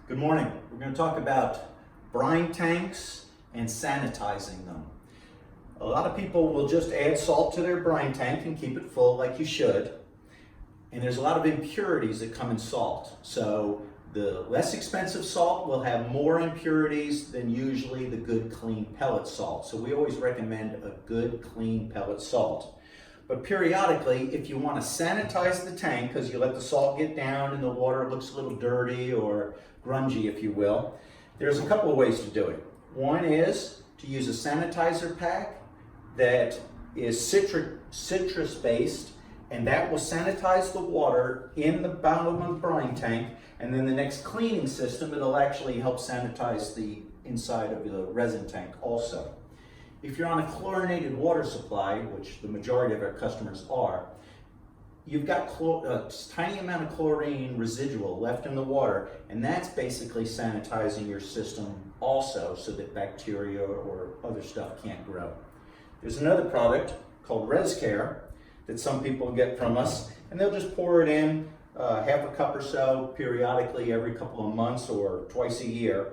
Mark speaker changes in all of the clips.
Speaker 1: Good morning. We're going to talk about brine tanks and sanitizing them. A lot of people will just add salt to their brine tank and keep it full like you should. And there's a lot of impurities that come in salt. So the less expensive salt will have more impurities than usually the good clean pellet salt. So we always recommend a good clean pellet salt. But periodically, if you want to sanitize the tank, because you let the salt get down and the water looks a little dirty or grungy, if you will, there's a couple of ways to do it. One is to use a sanitizer pack that is citrus-based, and that will sanitize the water in the bottom of the brine tank, and then the next cleaning system, it'll actually help sanitize the inside of the resin tank also. If you're on a chlorinated water supply, which the majority of our customers are, you've got a tiny amount of chlorine residual left in the water, and that's basically sanitizing your system also so that bacteria or other stuff can't grow. There's another product called ResCare that some people get from us, and they'll just pour it in half a cup or so periodically every couple of months or twice a year.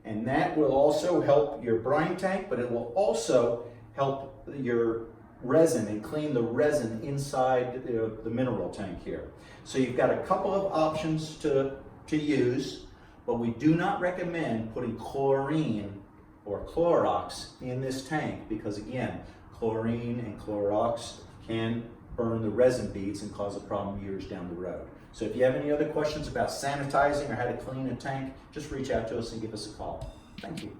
Speaker 1: And that will also help your brine tank, but it will also help your resin and clean the resin inside the mineral tank here. So you've got a couple of options to use, but we do not recommend putting chlorine or Clorox in this tank because, again, chlorine and Clorox can burn the resin beads and cause a problem years down the road. So if you have any other questions about sanitizing or how to clean a tank, just reach out to us and give us a call. Thank you.